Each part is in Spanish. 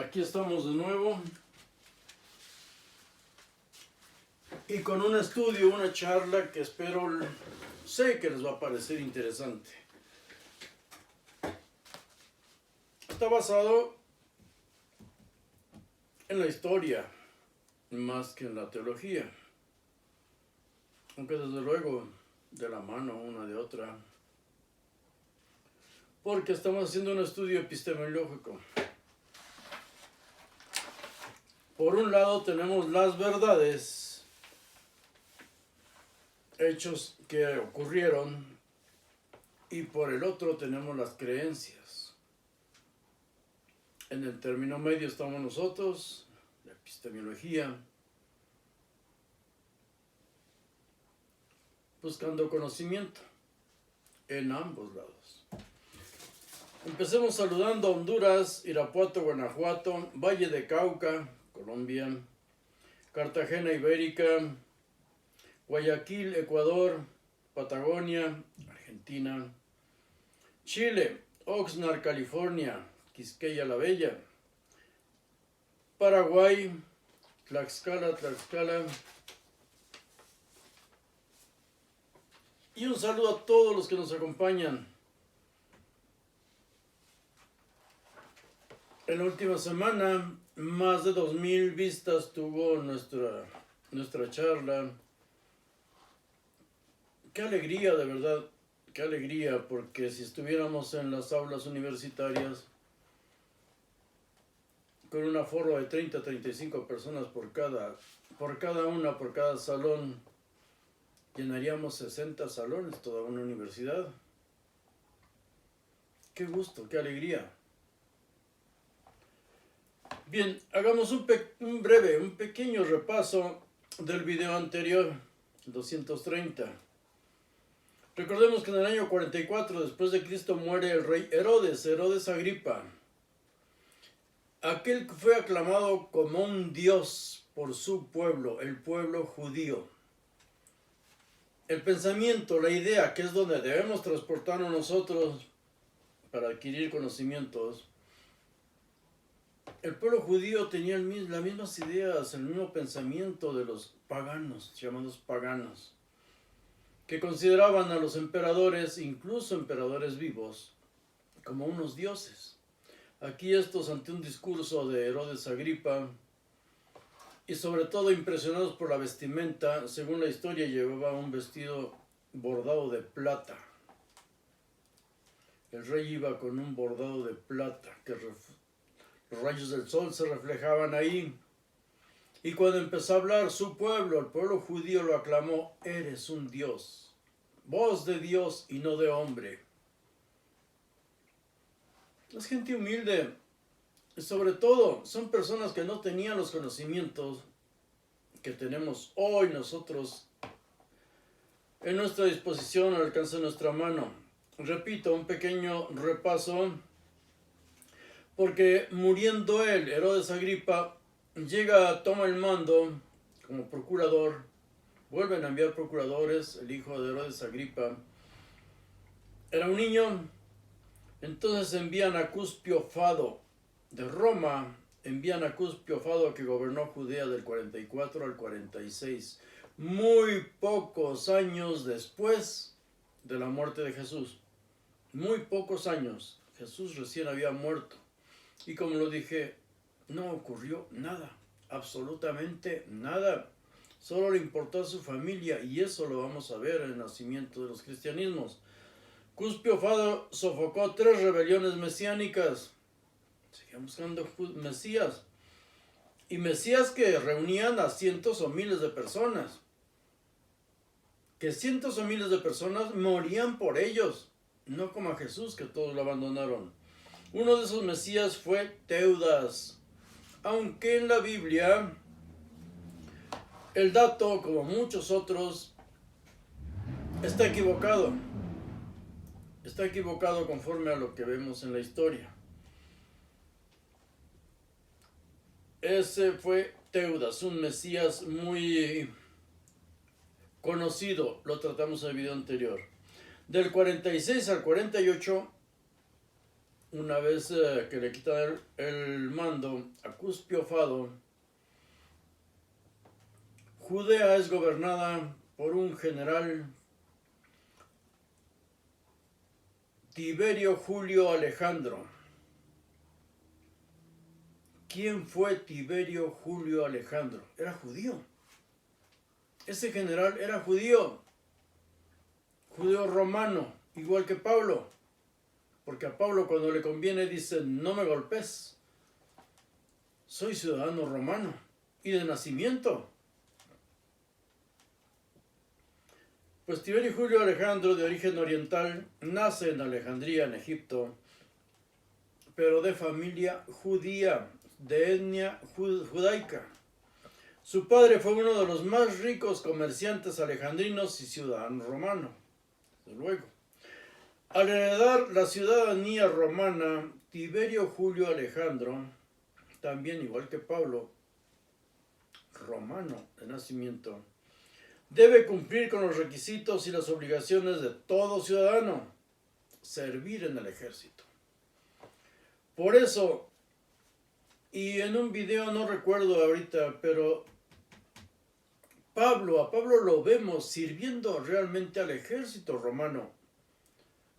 Aquí estamos de nuevo y con un estudio, una charla que sé que les va a parecer interesante. Está basado en la historia más que en la teología, aunque desde luego de la mano una de otra, porque estamos haciendo un estudio epistemológico. Por un lado tenemos las verdades, hechos que ocurrieron, y por el otro tenemos las creencias. En el término medio estamos nosotros, la epistemología, buscando conocimiento en ambos lados. Empecemos saludando a Honduras, Irapuato, Guanajuato, Valle de Cauca, Colombia, Cartagena Ibérica, Guayaquil, Ecuador, Patagonia, Argentina, Chile, Oxnard, California, Quisqueya la Bella, Paraguay, Tlaxcala, y un saludo a todos los que nos acompañan. En la última semana, más de 2000 vistas tuvo nuestra charla. Qué alegría, de verdad, qué alegría, porque si estuviéramos en las aulas universitarias con un aforo de 30 a 35 personas por cada salón, llenaríamos 60 salones, toda una universidad. Qué gusto, qué alegría. Bien, hagamos un pequeño repaso del video anterior, 230. Recordemos que en el año 44 después de Cristo muere el rey Herodes Agripa, aquel que fue aclamado como un dios por su pueblo, el pueblo judío. El pensamiento, la idea, que es donde debemos transportarnos nosotros para adquirir conocimientos. El pueblo judío tenía las mismas ideas, el mismo pensamiento de los paganos, llamados paganos, que consideraban a los emperadores, incluso emperadores vivos, como unos dioses. Aquí estos, ante un discurso de Herodes Agripa, y sobre todo impresionados por la vestimenta, según la historia llevaba un vestido bordado de plata. El rey iba con un bordado de plata, que los rayos del sol se reflejaban ahí. Y cuando empezó a hablar su pueblo, el pueblo judío lo aclamó: eres un Dios, voz de Dios y no de hombre. Es gente humilde, y sobre todo son personas que no tenían los conocimientos que tenemos hoy nosotros en nuestra disposición, al alcance de nuestra mano. Repito, un pequeño repaso, porque muriendo él, Herodes Agripa, toma el mando como procurador. Vuelven a enviar procuradores. El hijo de Herodes Agripa era un niño. Entonces envían a Cuspio Fado de Roma, que gobernó Judea del 44 al 46, muy pocos años después de la muerte de Jesús. Muy pocos años. Jesús recién había muerto. Y como lo dije, no ocurrió nada, absolutamente nada. Solo le importó a su familia, y eso lo vamos a ver en el nacimiento de los cristianismos. Cuspio Fado sofocó 3 rebeliones mesiánicas. Seguían buscando mesías. Y mesías que reunían a cientos o miles de personas. Que cientos o miles de personas morían por ellos. No como a Jesús, que todos lo abandonaron. Uno de esos mesías fue Teudas. Aunque en la Biblia el dato, como muchos otros, está equivocado. Está equivocado conforme a lo que vemos en la historia. Ese fue Teudas, un mesías muy conocido. Lo tratamos en el video anterior. Del 46 al 48 una vez que le quitan el mando a Cuspio Fado, Judea es gobernada por un general, Tiberio Julio Alejandro. ¿Quién fue Tiberio Julio Alejandro? Era judío. Ese general era judío romano, igual que Pablo. Porque a Pablo cuando le conviene dice, no me golpes, soy ciudadano romano y de nacimiento. Pues Tiberio Julio Alejandro, de origen oriental, nace en Alejandría, en Egipto, pero de familia judía, de etnia judaica. Su padre fue uno de los más ricos comerciantes alejandrinos y ciudadano romano, desde luego. Al heredar la ciudadanía romana, Tiberio Julio Alejandro, también igual que Pablo, romano de nacimiento, debe cumplir con los requisitos y las obligaciones de todo ciudadano, servir en el ejército. Por eso, y en un video no recuerdo ahorita, pero a Pablo lo vemos sirviendo realmente al ejército romano,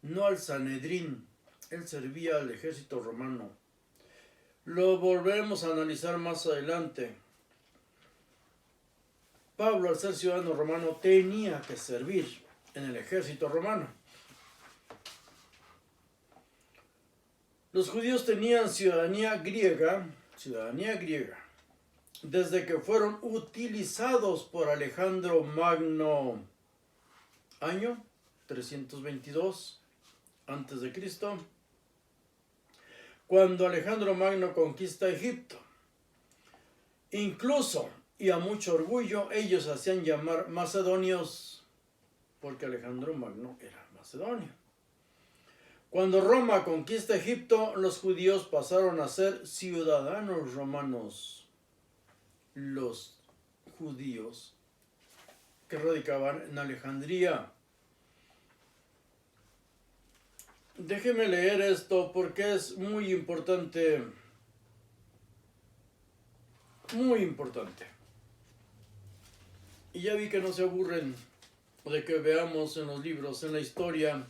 no al Sanedrín. Él servía al ejército romano. Lo volveremos a analizar más adelante. Pablo, al ser ciudadano romano, tenía que servir en el ejército romano. Los judíos tenían ciudadanía griega, desde que fueron utilizados por Alejandro Magno, año 322 a.C., cuando Alejandro Magno conquista Egipto. Incluso, y a mucho orgullo, ellos hacían llamar macedonios, porque Alejandro Magno era macedonio. Cuando Roma conquista Egipto, los judíos pasaron a ser ciudadanos romanos. Los judíos que radicaban en Alejandría. Déjeme leer esto porque es muy importante. Muy importante. Y ya vi que no se aburren de que veamos en los libros, en la historia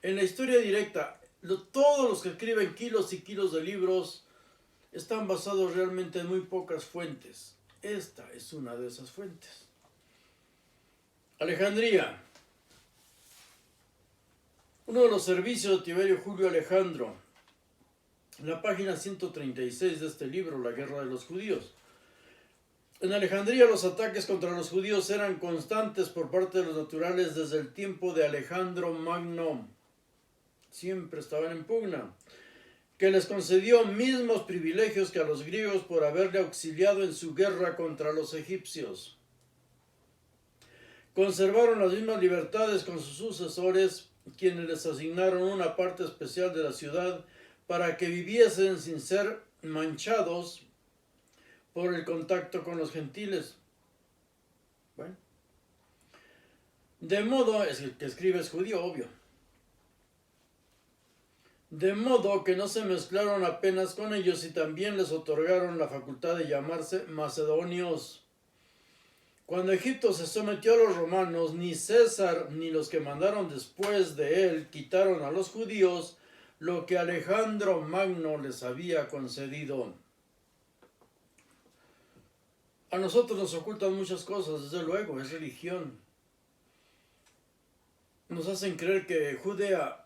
directa. Todos los que escriben kilos y kilos de libros están basados realmente en muy pocas fuentes. Esta es una de esas fuentes. Alejandría. Uno de los servicios de Tiberio Julio Alejandro. En la página 136 de este libro, La Guerra de los Judíos. En Alejandría los ataques contra los judíos eran constantes por parte de los naturales desde el tiempo de Alejandro Magno. Siempre estaban en pugna. Que les concedió mismos privilegios que a los griegos por haberle auxiliado en su guerra contra los egipcios. Conservaron las mismas libertades con sus sucesores, quienes les asignaron una parte especial de la ciudad para que viviesen sin ser manchados por el contacto con los gentiles. Bueno, de modo, es el que escribe es judío, obvio. De modo que no se mezclaron apenas con ellos y también les otorgaron la facultad de llamarse macedonios. Cuando Egipto se sometió a los romanos, ni César ni los que mandaron después de él quitaron a los judíos lo que Alejandro Magno les había concedido. A nosotros nos ocultan muchas cosas, desde luego, es religión. Nos hacen creer que Judea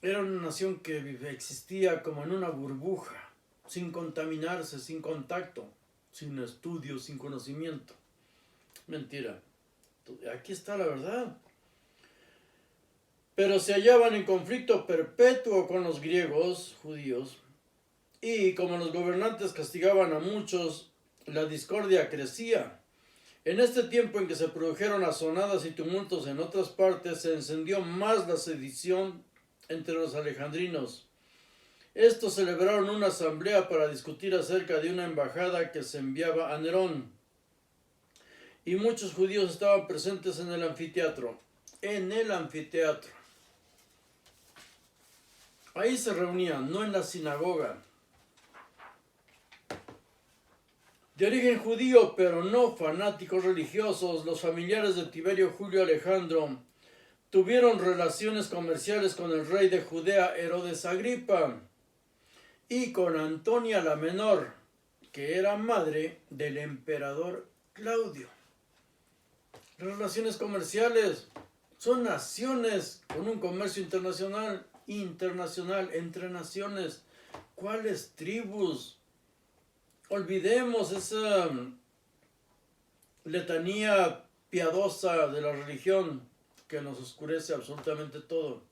era una nación que existía como en una burbuja, sin contaminarse, sin contacto, sin estudio, sin conocimiento. Mentira. Aquí está la verdad. Pero se hallaban en conflicto perpetuo con los griegos, judíos, y como los gobernantes castigaban a muchos, la discordia crecía. En este tiempo en que se produjeron azonadas y tumultos en otras partes, se encendió más la sedición entre los alejandrinos. Estos celebraron una asamblea para discutir acerca de una embajada que se enviaba a Nerón. Y muchos judíos estaban presentes en el anfiteatro. Ahí se reunían, no en la sinagoga. De origen judío, pero no fanáticos religiosos, los familiares de Tiberio Julio Alejandro tuvieron relaciones comerciales con el rey de Judea, Herodes Agripa, y con Antonia la Menor, que era madre del emperador Claudio. Las relaciones comerciales son naciones con un comercio internacional entre naciones. ¿Cuáles tribus? Olvidemos esa letanía piadosa de la religión que nos oscurece absolutamente todo.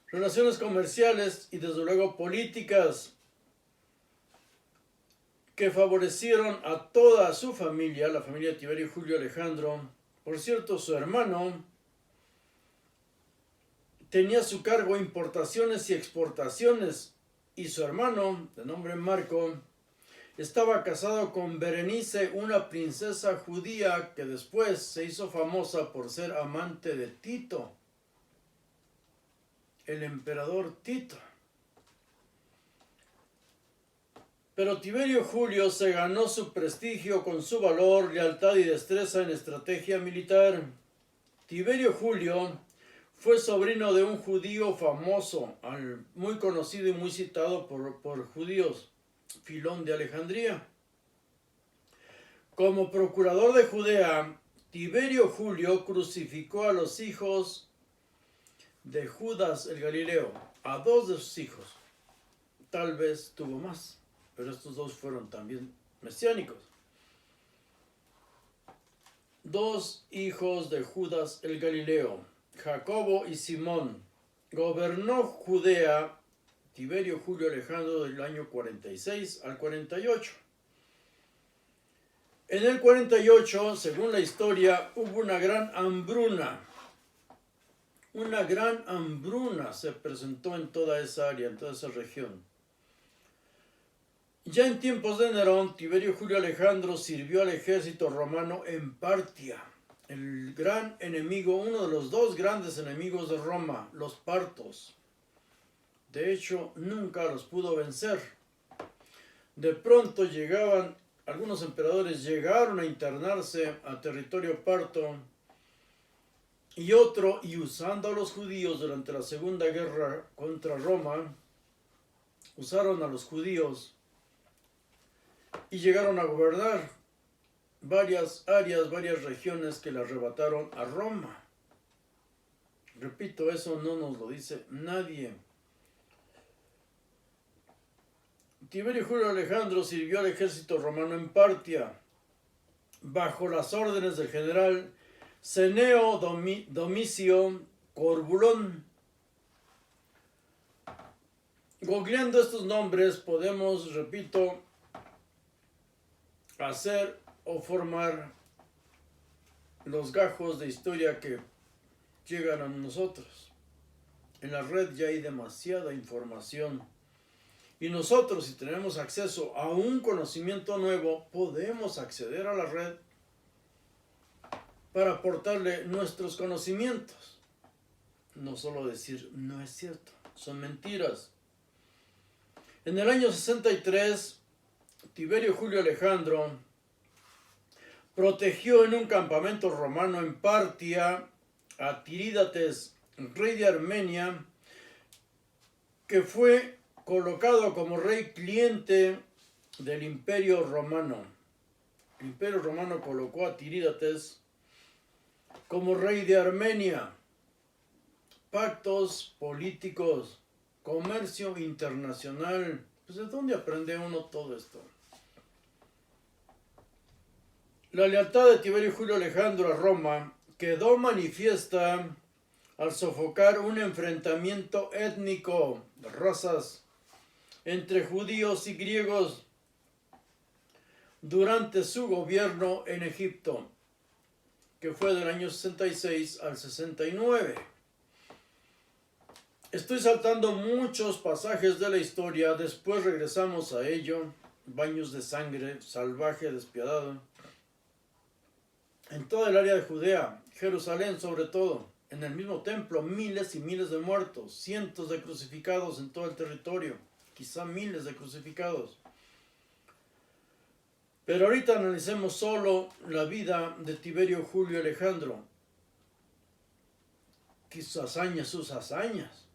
Relaciones comerciales y desde luego políticas que favorecieron a toda su familia, la familia de Tiberio Julio Alejandro. Por cierto, su hermano tenía a su cargo importaciones y exportaciones, y su hermano, de nombre Marco, estaba casado con Berenice, una princesa judía que después se hizo famosa por ser amante de Tito, el emperador Tito. Pero Tiberio Julio se ganó su prestigio con su valor, lealtad y destreza en estrategia militar. Tiberio Julio fue sobrino de un judío famoso, muy conocido y muy citado por judíos, Filón de Alejandría. Como procurador de Judea, Tiberio Julio crucificó a los hijos de Judas el Galileo, a 2 de sus hijos. Tal vez tuvo más, pero estos 2 fueron también mesiánicos. 2 hijos de Judas el Galileo, Jacobo y Simón. Gobernó Judea Tiberio Julio Alejandro del año 46 al 48. En el 48, según la historia, hubo una gran hambruna. Una gran hambruna se presentó en toda esa área, en toda esa región. Ya en tiempos de Nerón, Tiberio Julio Alejandro sirvió al ejército romano en Partia, el gran enemigo, uno de los 2 grandes enemigos de Roma, los partos. De hecho, nunca los pudo vencer. De pronto algunos emperadores llegaron a internarse a territorio parto, y usando a los judíos durante la Segunda Guerra contra Roma, usaron a los judíos y llegaron a gobernar varias áreas, varias regiones que le arrebataron a Roma. Repito, eso no nos lo dice nadie. Tiberio Julio Alejandro sirvió al ejército romano en Partia, bajo las órdenes del general Cneo Domicio Corbulón. Googleando estos nombres podemos, repito, hacer o formar los gajos de historia que llegan a nosotros. En la red ya hay demasiada información. Y nosotros, si tenemos acceso a un conocimiento nuevo, podemos acceder a la red para aportarle nuestros conocimientos. No solo decir, no es cierto, son mentiras. En el año 63, Tiberio Julio Alejandro protegió en un campamento romano en Partia a Tirídates, rey de Armenia, que fue colocado como rey cliente del Imperio Romano. El Imperio Romano colocó a Tirídates como rey de Armenia. Pactos políticos, comercio internacional. Pues ¿de dónde aprende uno todo esto? La lealtad de Tiberio Julio Alejandro a Roma quedó manifiesta al sofocar un enfrentamiento étnico de razas entre judíos y griegos durante su gobierno en Egipto, que fue del año 66 al 69. Estoy saltando muchos pasajes de la historia, después regresamos a ello. Baños de sangre, salvaje, despiadado. En toda el área de Judea, Jerusalén sobre todo. en el mismo templo, miles y miles de muertos, cientos de crucificados en todo el territorio, quizá miles de crucificados. Pero ahorita analicemos solo la vida de Tiberio Julio Alejandro, sus hazañas,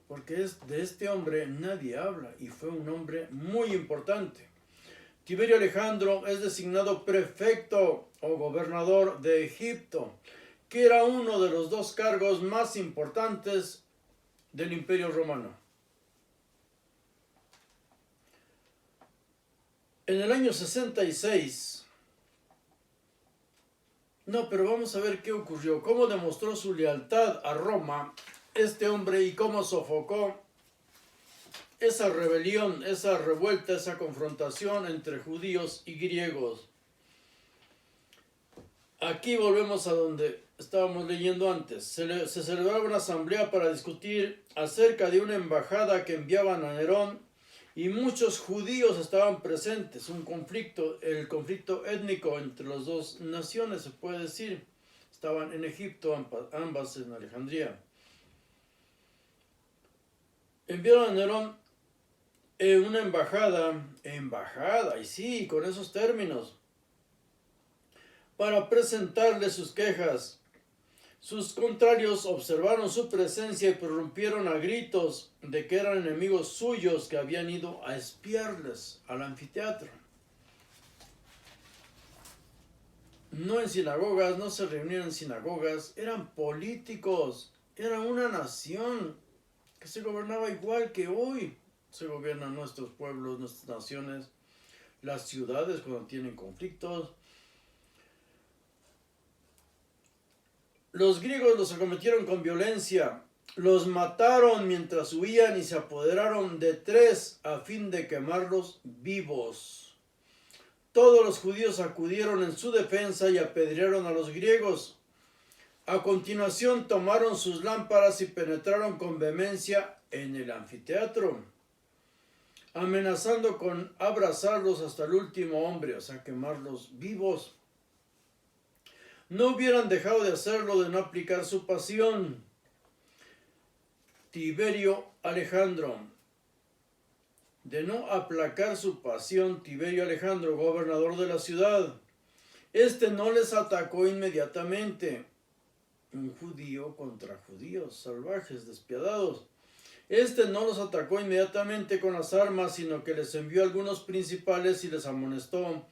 porque de este hombre nadie habla y fue un hombre muy importante. Tiberio Alejandro es designado prefecto o gobernador de Egipto, que era uno de los dos cargos más importantes del Imperio Romano. En el año 66, pero vamos a ver qué ocurrió, cómo demostró su lealtad a Roma este hombre y cómo sofocó esa rebelión, esa revuelta, esa confrontación entre judíos y griegos. Aquí volvemos a donde estábamos leyendo antes. Se celebraba una asamblea para discutir acerca de una embajada que enviaban a Nerón y muchos judíos estaban presentes. El conflicto étnico entre las dos naciones, se puede decir. Estaban en Egipto, ambas en Alejandría. Enviaron a Nerón una embajada, y sí, con esos términos, para presentarle sus quejas. Sus contrarios observaron su presencia y prorrumpieron a gritos de que eran enemigos suyos que habían ido a espiarles al anfiteatro. No en sinagogas, no se reunían en sinagogas, eran políticos, era una nación que se gobernaba igual que hoy se gobiernan nuestros pueblos, nuestras naciones, las ciudades cuando tienen conflictos. Los griegos los acometieron con violencia, los mataron mientras huían y se apoderaron de 3 a fin de quemarlos vivos. Todos los judíos acudieron en su defensa y apedrearon a los griegos. A continuación tomaron sus lámparas y penetraron con vehemencia en el anfiteatro, amenazando con abrazarlos hasta el último hombre, o sea, quemarlos vivos. No hubieran dejado de hacerlo de no aplicar su pasión. Tiberio Alejandro, de no aplacar su pasión, Tiberio Alejandro, gobernador de la ciudad. Este no les atacó inmediatamente. Un judío contra judíos, salvajes, despiadados. Este no los atacó inmediatamente con las armas, sino que les envió algunos principales y les amonestó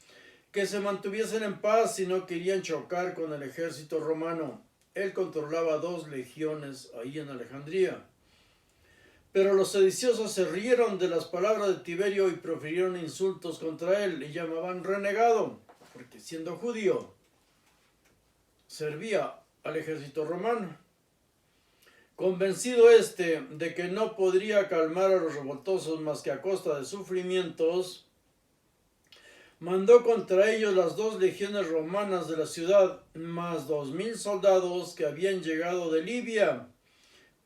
que se mantuviesen en paz si no querían chocar con el ejército romano. Él controlaba 2 legiones ahí en Alejandría. Pero los sediciosos se rieron de las palabras de Tiberio y profirieron insultos contra él. Le llamaban renegado, porque siendo judío servía al ejército romano. Convencido de que no podría calmar a los revoltosos más que a costa de sufrimientos, mandó contra ellos las 2 legiones romanas de la ciudad, más 2000 soldados que habían llegado de Libia.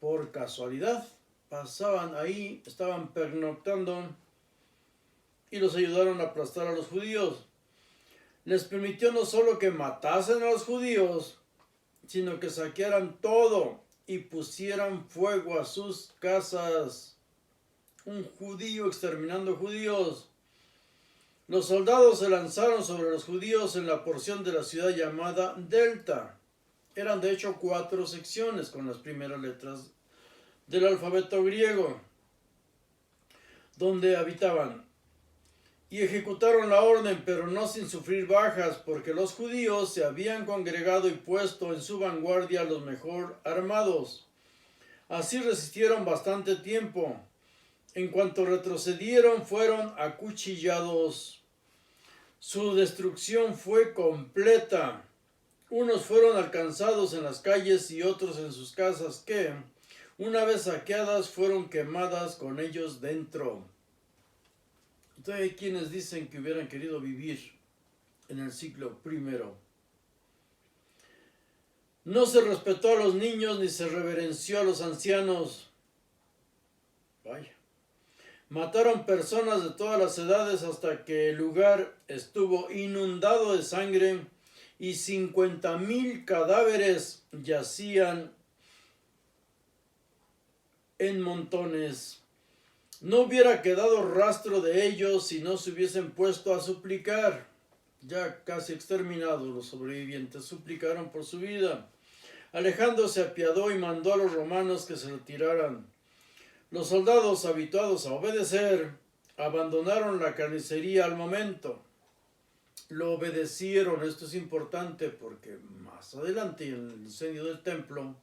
Por casualidad, pasaban ahí, estaban pernoctando y los ayudaron a aplastar a los judíos. Les permitió no solo que matasen a los judíos, sino que saquearan todo y pusieran fuego a sus casas. Un judío exterminando judíos. Los soldados se lanzaron sobre los judíos en la porción de la ciudad llamada Delta. Eran de hecho 4 secciones con las primeras letras del alfabeto griego, donde habitaban. Y ejecutaron la orden, pero no sin sufrir bajas, porque los judíos se habían congregado y puesto en su vanguardia a los mejor armados. Así resistieron bastante tiempo. En cuanto retrocedieron, fueron acuchillados. Su destrucción fue completa. Unos fueron alcanzados en las calles y otros en sus casas que, una vez saqueadas, fueron quemadas con ellos dentro. Entonces hay quienes dicen que hubieran querido vivir en el siglo I. No se respetó a los niños ni se reverenció a los ancianos. Vaya. Mataron personas de todas las edades hasta que el lugar estuvo inundado de sangre y 50,000 cadáveres yacían en montones. No hubiera quedado rastro de ellos si no se hubiesen puesto a suplicar. Ya casi exterminados, los sobrevivientes suplicaron por su vida. Alejandro se apiadó y mandó a los romanos que se retiraran. Los soldados, habituados a obedecer, abandonaron la carnicería al momento. Lo obedecieron. Esto es importante porque más adelante, en el incendio del templo,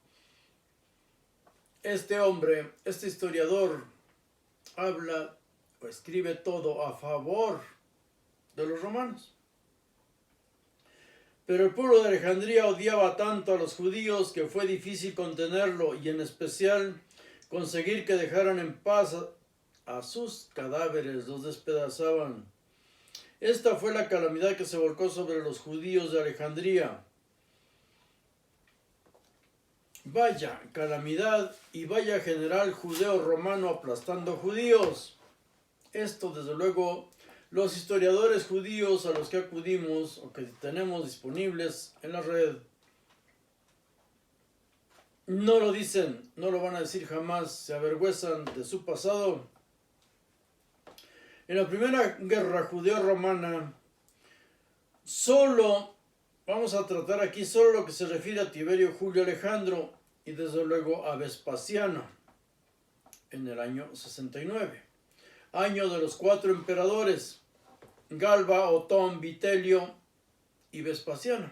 este hombre, este historiador, habla o escribe todo a favor de los romanos. Pero el pueblo de Alejandría odiaba tanto a los judíos que fue difícil contenerlo y en especial conseguir que dejaran en paz a sus cadáveres, los despedazaban. Esta fue la calamidad que se volcó sobre los judíos de Alejandría. Vaya calamidad y vaya general judeo-romano aplastando judíos. Esto, desde luego, los historiadores judíos a los que acudimos o que tenemos disponibles en la red no lo dicen, no lo van a decir jamás, se avergüenzan de su pasado. En la primera guerra judeo-romana, vamos a tratar aquí solo lo que se refiere a Tiberio Julio Alejandro y desde luego a Vespasiano en el año 69, año de los 4 emperadores, Galba, Otón, Vitelio y Vespasiano.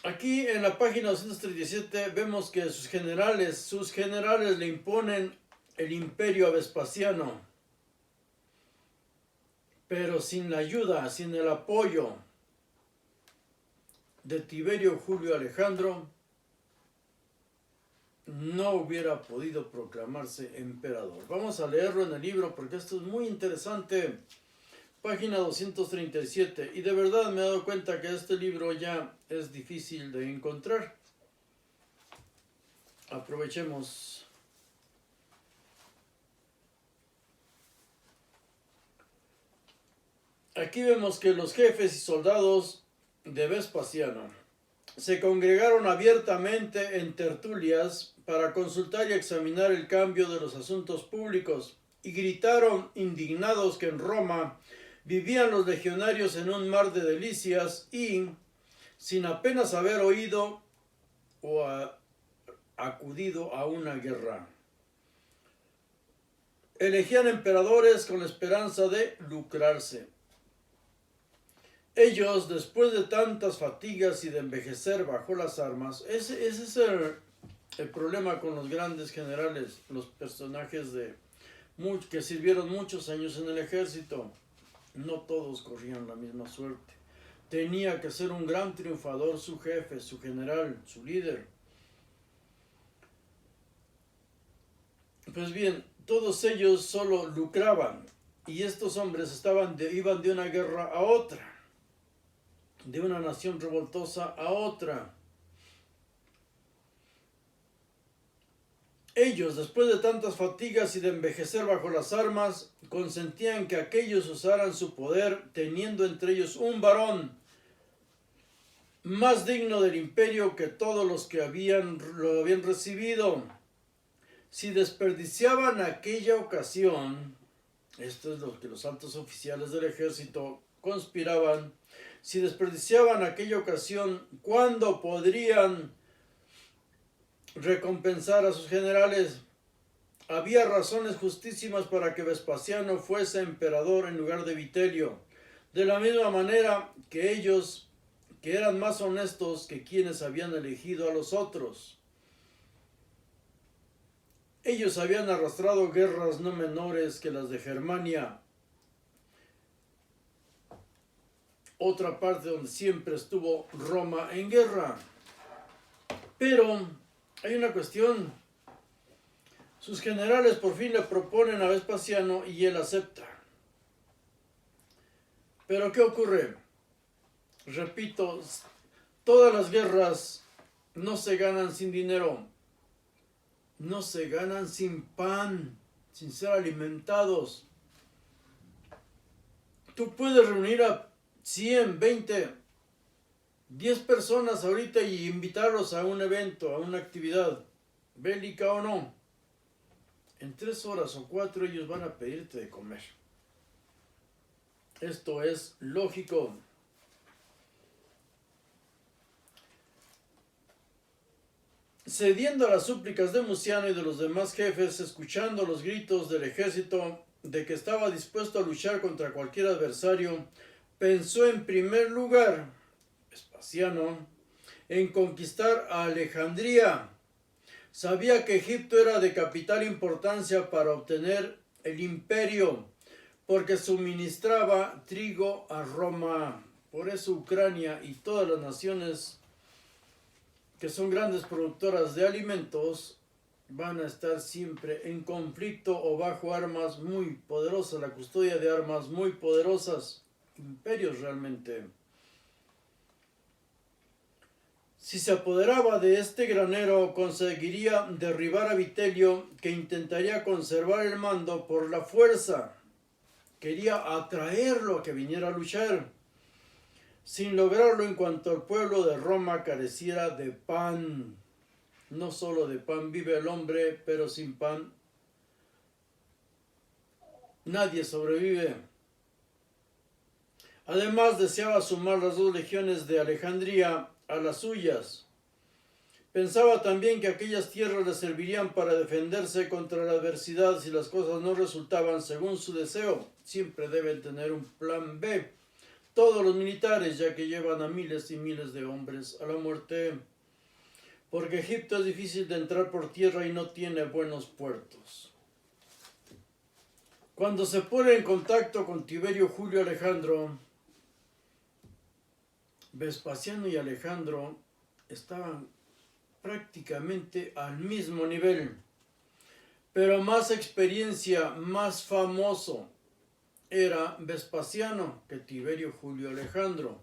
Aquí en la página 237 vemos que sus generales le imponen el imperio a Vespasiano, pero sin la ayuda, sin el apoyo de Tiberio Julio Alejandro, no hubiera podido proclamarse emperador. Vamos a leerlo en el libro porque esto es muy interesante. Página 237. Y de verdad me he dado cuenta que este libro ya es difícil de encontrar. Aprovechemos. Aquí vemos que los jefes y soldados de Vespasiano se congregaron abiertamente en tertulias para consultar y examinar el cambio de los asuntos públicos y gritaron indignados que en Roma vivían los legionarios en un mar de delicias y, sin apenas haber oído o acudido a una guerra, elegían emperadores con la esperanza de lucrarse. Ellos, después de tantas fatigas y de envejecer bajo las armas, ese es el problema con los grandes generales, los personajes que sirvieron muchos años en el ejército. No todos corrían la misma suerte. Tenía que ser un gran triunfador su jefe, su general, su líder. Pues bien, todos ellos solo lucraban y estos hombres iban de una guerra a otra, de una nación revoltosa a otra. Ellos, después de tantas fatigas y de envejecer bajo las armas, consentían que aquellos usaran su poder, teniendo entre ellos un varón más digno del imperio que todos los que lo habían recibido. Si desperdiciaban aquella ocasión, esto es lo que los altos oficiales del ejército conspiraban, si desperdiciaban aquella ocasión, ¿cuándo podrían recompensar a sus generales? Había razones justísimas para que Vespasiano fuese emperador en lugar de Vitelio, de la misma manera que ellos, que eran más honestos que quienes habían elegido a los otros. Ellos habían arrastrado guerras no menores que las de Germania, otra parte donde siempre estuvo Roma en guerra. Pero hay una cuestión. Sus generales por fin le proponen a Vespasiano y él acepta. Pero ¿qué ocurre? Repito, todas las guerras no se ganan sin dinero, no se ganan sin pan, sin ser alimentados. Tú puedes reunir a 100, 20, 10 personas ahorita y invitarlos a un evento, a una actividad, bélica o no, en 3 horas o 4 ellos van a pedirte de comer. Esto es lógico. Cediendo a las súplicas de Muciano y de los demás jefes, escuchando los gritos del ejército de que estaba dispuesto a luchar contra cualquier adversario, pensó en primer lugar, Vespasiano, en conquistar a Alejandría. Sabía que Egipto era de capital importancia para obtener el imperio, porque suministraba trigo a Roma. Por eso Ucrania y todas las naciones que son grandes productoras de alimentos van a estar siempre en conflicto o bajo armas muy poderosas, la custodia de armas muy poderosas, imperios realmente. Si se apoderaba de este granero, conseguiría derribar a Vitelio, que intentaría conservar el mando por la fuerza. Quería atraerlo a que viniera a luchar, sin lograrlo en cuanto el pueblo de Roma careciera de pan. No solo de pan vive el hombre, pero sin pan nadie sobrevive. Además, deseaba sumar las 2 legiones de Alejandría a las suyas. Pensaba también que aquellas tierras le servirían para defenderse contra la adversidad si las cosas no resultaban según su deseo. Siempre deben tener un plan B. Todos los militares, ya que llevan a miles y miles de hombres a la muerte. Porque Egipto es difícil de entrar por tierra y no tiene buenos puertos. Cuando se pone en contacto con Tiberio Julio Alejandro, Vespasiano y Alejandro estaban prácticamente al mismo nivel, pero más experiencia, más famoso era Vespasiano que Tiberio Julio Alejandro.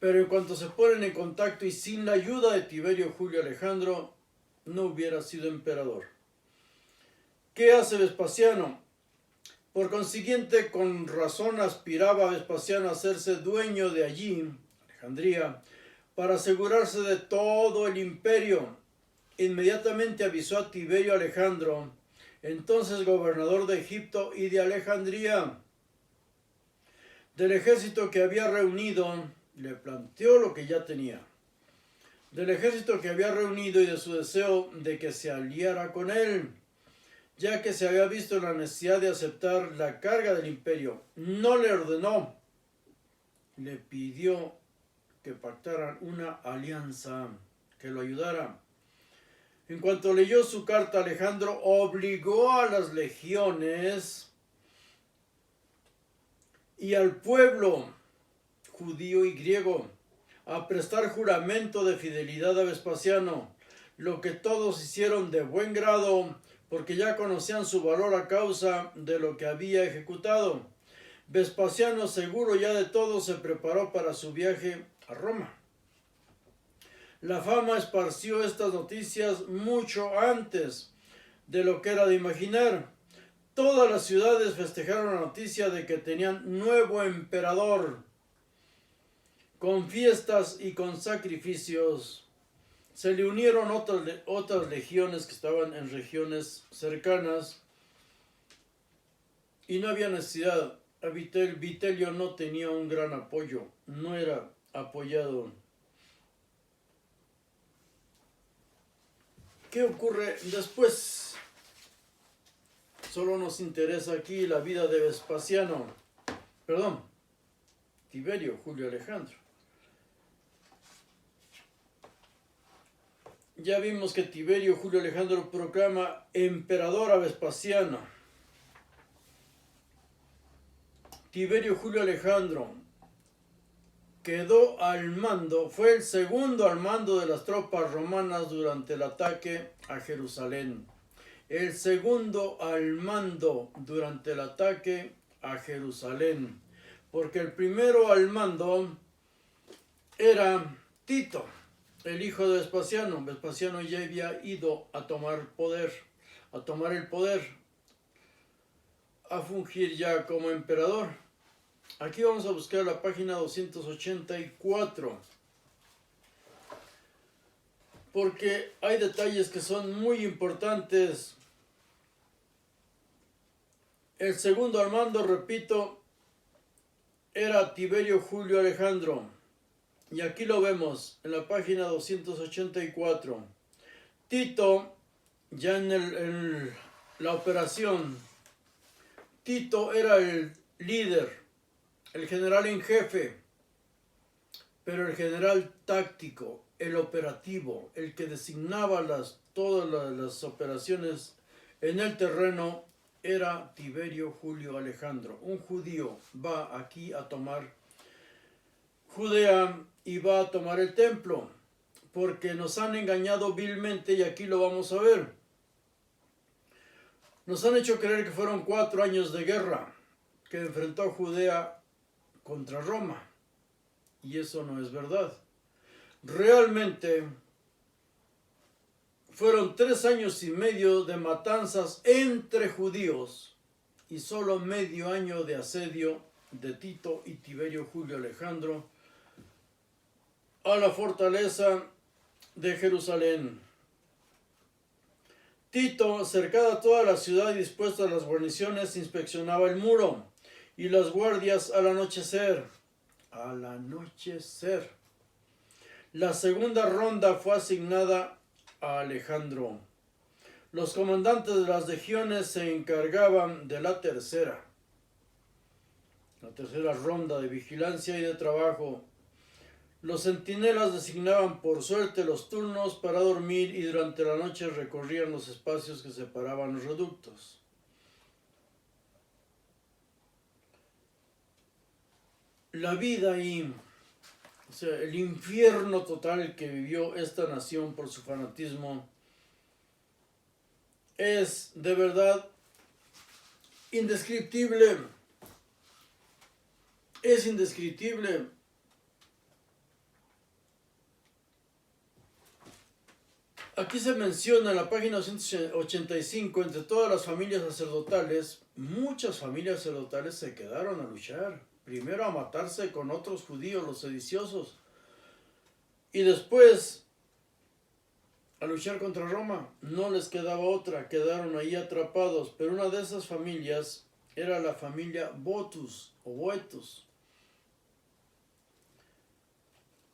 Pero en cuanto se ponen en contacto y sin la ayuda de Tiberio Julio Alejandro, no hubiera sido emperador. ¿Qué hace Vespasiano? Por consiguiente, con razón aspiraba Vespasiano a hacerse dueño de allí, Alejandría, para asegurarse de todo el imperio. Inmediatamente avisó a Tiberio Alejandro, entonces gobernador de Egipto y de Alejandría, del ejército que había reunido. Le planteó lo que ya tenía, del ejército que había reunido y de su deseo de que se aliara con él, ya que se había visto la necesidad de aceptar la carga del imperio. No le ordenó, le pidió que pactaran una alianza que lo ayudara. En cuanto leyó su carta, Alejandro obligó a las legiones y al pueblo judío y griego a prestar juramento de fidelidad a Vespasiano, lo que todos hicieron de buen grado, porque ya conocían su valor a causa de lo que había ejecutado. Vespasiano, seguro ya de todo, se preparó para su viaje a Roma. La fama esparció estas noticias mucho antes de lo que era de imaginar. Todas las ciudades festejaron la noticia de que tenían nuevo emperador, con fiestas y con sacrificios. Se le unieron otras legiones que estaban en regiones cercanas y no había necesidad. Vitelio no tenía un gran apoyo, no era apoyado. ¿Qué ocurre después? Solo nos interesa aquí la vida de Tiberio Julio Alejandro. Ya vimos que Tiberio Julio Alejandro proclama emperador a Vespasiano. Tiberio Julio Alejandro quedó al mando, fue el segundo al mando de las tropas romanas durante el ataque a Jerusalén. El segundo al mando durante el ataque a Jerusalén, porque el primero al mando era Tito, el hijo de Vespasiano. Vespasiano ya había ido a tomar el poder, a fungir ya como emperador. Aquí vamos a buscar la página 284. Porque hay detalles que son muy importantes. El segundo al mando, repito, era Tiberio Julio Alejandro. Y aquí lo vemos en la página 284. Tito, ya en la operación, Tito era el líder, el general en jefe, pero el general táctico, el operativo, el que designaba todas las operaciones en el terreno, era Tiberio Julio Alejandro. Un judío va aquí a tomar Judea y va a tomar el templo, porque nos han engañado vilmente y aquí lo vamos a ver. Nos han hecho creer que fueron 4 años de guerra que enfrentó Judea contra Roma, y eso no es verdad. Realmente fueron 3 años y medio de matanzas entre judíos y solo medio año de asedio de Tito y Tiberio Julio Alejandro a la fortaleza de Jerusalén. Tito, cercada toda la ciudad y dispuesta a las guarniciones, inspeccionaba el muro y las guardias al anochecer. Al anochecer. La segunda ronda fue asignada a Alejandro. Los comandantes de las legiones se encargaban de la tercera ronda de vigilancia y de trabajo. Los centinelas designaban por suerte los turnos para dormir y durante la noche recorrían los espacios que separaban los reductos. La vida y el infierno total que vivió esta nación por su fanatismo es de verdad indescriptible. Es indescriptible. Aquí se menciona en la página 185, entre todas las familias sacerdotales, muchas familias sacerdotales se quedaron a luchar. Primero a matarse con otros judíos, los sediciosos, y después a luchar contra Roma. No les quedaba otra, quedaron ahí atrapados. Pero una de esas familias era la familia Botus o Boetus,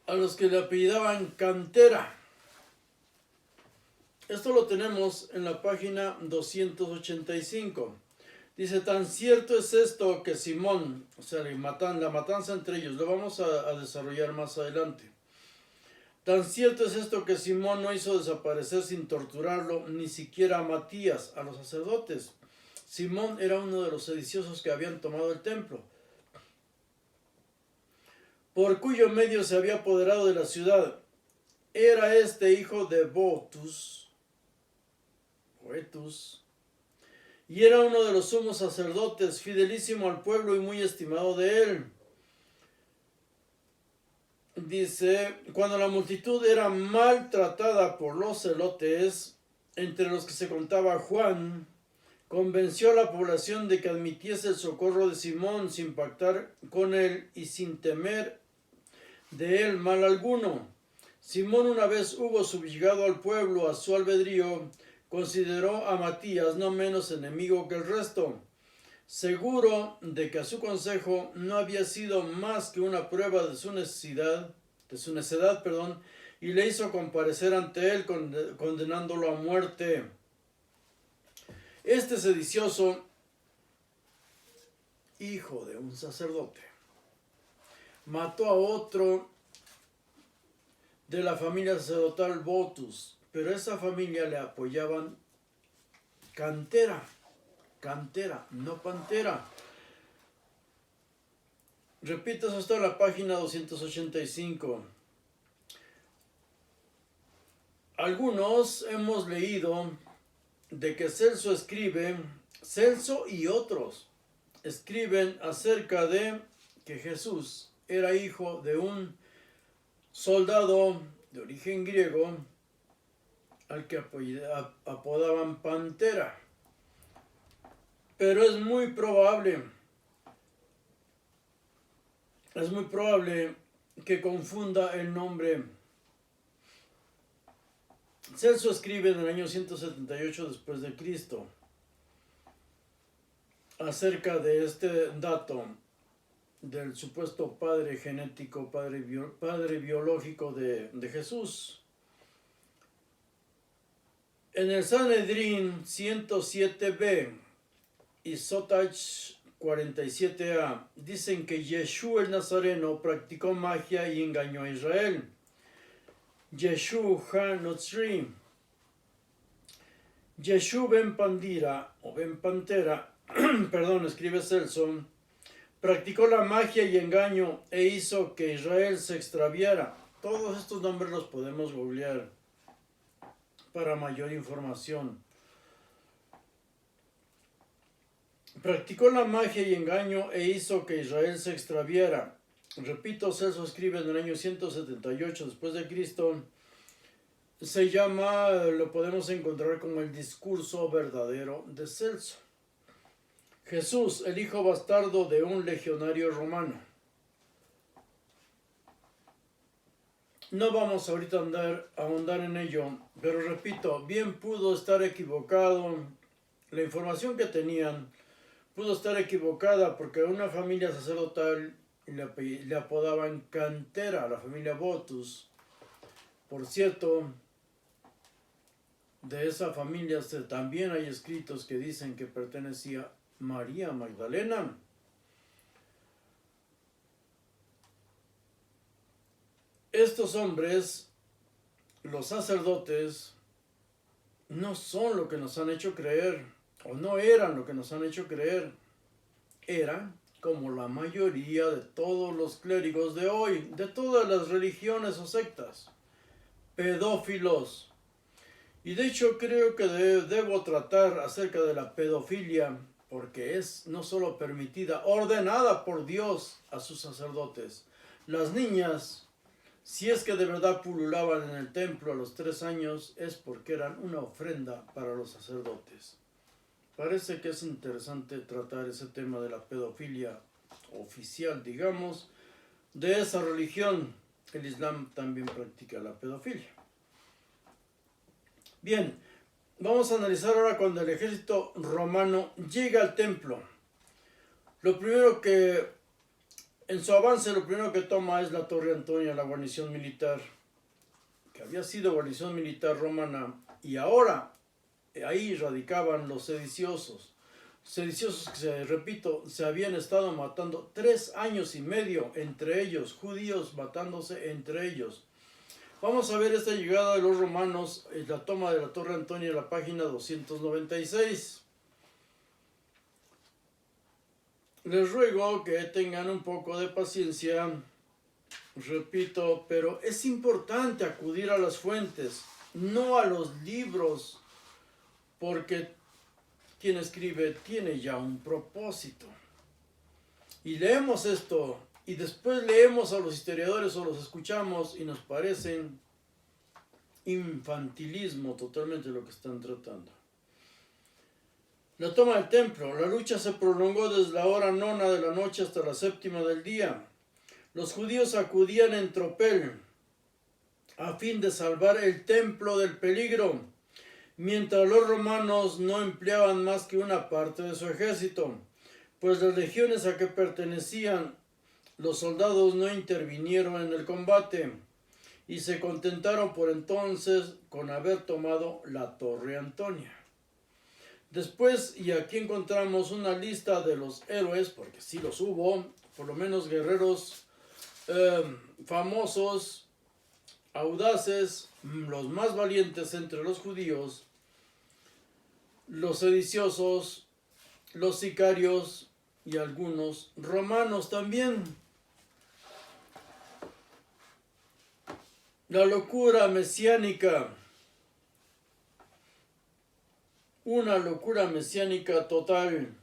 a los que le apellidaban Cantera. Esto lo tenemos en la página 285. Dice, tan cierto es esto que Simón, o sea, la matanza entre ellos, lo vamos a desarrollar más adelante. Tan cierto es esto que Simón no hizo desaparecer sin torturarlo ni siquiera a Matías, a los sacerdotes. Simón era uno de los sediciosos que habían tomado el templo, por cuyo medio se había apoderado de la ciudad. Era este hijo de Boetus, y era uno de los sumos sacerdotes, fidelísimo al pueblo y muy estimado de él. Dice, cuando la multitud era maltratada por los celotes, entre los que se contaba Juan, convenció a la población de que admitiese el socorro de Simón sin pactar con él y sin temer de él mal alguno. Simón, una vez hubo subyugado al pueblo a su albedrío, consideró a Matías no menos enemigo que el resto, seguro de que a su consejo no había sido más que una prueba de su necedad, y le hizo comparecer ante él condenándolo a muerte. Este sedicioso, hijo de un sacerdote, mató a otro de la familia sacerdotal Botus, pero esa familia le apoyaban Cantera, no Pantera. Repito, eso está en la página 285. Algunos hemos leído de que Celso y otros escriben acerca de que Jesús era hijo de un soldado de origen griego al que apodaban Pantera. Pero es muy probable es muy probable que confunda el nombre. Celso escribe en el año 178 después de Cristo acerca de este dato del supuesto padre genético, padre biológico de Jesús. En el Sanedrín 107b y Sotach 47a dicen que Yeshua el Nazareno practicó magia y engañó a Israel. Yeshua ha-Notzri. Yeshua ben Pandira o ben Pantera, perdón, escribe Celso, practicó la magia y engaño e hizo que Israel se extraviara. Todos estos nombres los podemos googlear para mayor información. Practicó la magia y engaño e hizo que Israel se extraviara. Repito, Celso escribe en el año 178 después de Cristo. Se llama, lo podemos encontrar como el discurso verdadero de Celso. Jesús, el hijo bastardo de un legionario romano. No vamos ahorita a ahondar en ello, pero repito, bien pudo estar equivocado. La información que tenían pudo estar equivocada porque a una familia sacerdotal le apodaban cantera, la familia Botus. Por cierto, de esa familia también hay escritos que dicen que pertenecía María Magdalena. Estos hombres, los sacerdotes, no son lo que nos han hecho creer, o no eran lo que nos han hecho creer. Eran como la mayoría de todos los clérigos de hoy, de todas las religiones o sectas, pedófilos. Y de hecho creo que debo tratar acerca de la pedofilia, porque es no solo permitida, ordenada por Dios a sus sacerdotes. Las niñas, si es que de verdad pululaban en el templo a los 3 años, es porque eran una ofrenda para los sacerdotes. Parece que es interesante tratar ese tema de la pedofilia oficial, digamos, de esa religión. El Islam también practica la pedofilia. Bien, vamos a analizar ahora cuando el ejército romano llega al templo. Lo primero que, en su avance, lo primero que toma es la Torre Antonia, la guarnición militar, que había sido guarnición militar romana, y ahora ahí radicaban los sediciosos. Sediciosos que, repito, se habían estado matando 3 años y medio entre ellos, judíos matándose entre ellos. Vamos a ver esta llegada de los romanos, la toma de la Torre Antonia, en la página 296. Les ruego que tengan un poco de paciencia, repito, pero es importante acudir a las fuentes, no a los libros, porque quien escribe tiene ya un propósito. Y leemos esto, y después leemos a los historiadores o los escuchamos y nos parecen infantilismo totalmente lo que están tratando. La toma del templo. La lucha se prolongó desde la hora 9 de la noche hasta la 7 del día. Los judíos acudían en tropel a fin de salvar el templo del peligro, mientras los romanos no empleaban más que una parte de su ejército, pues las legiones a que pertenecían los soldados no intervinieron en el combate y se contentaron por entonces con haber tomado la Torre Antonia. Después, y aquí encontramos una lista de los héroes, porque sí los hubo, por lo menos guerreros famosos, audaces, los más valientes entre los judíos, los sediciosos, los sicarios y algunos romanos también. La locura mesiánica. Una locura mesiánica total.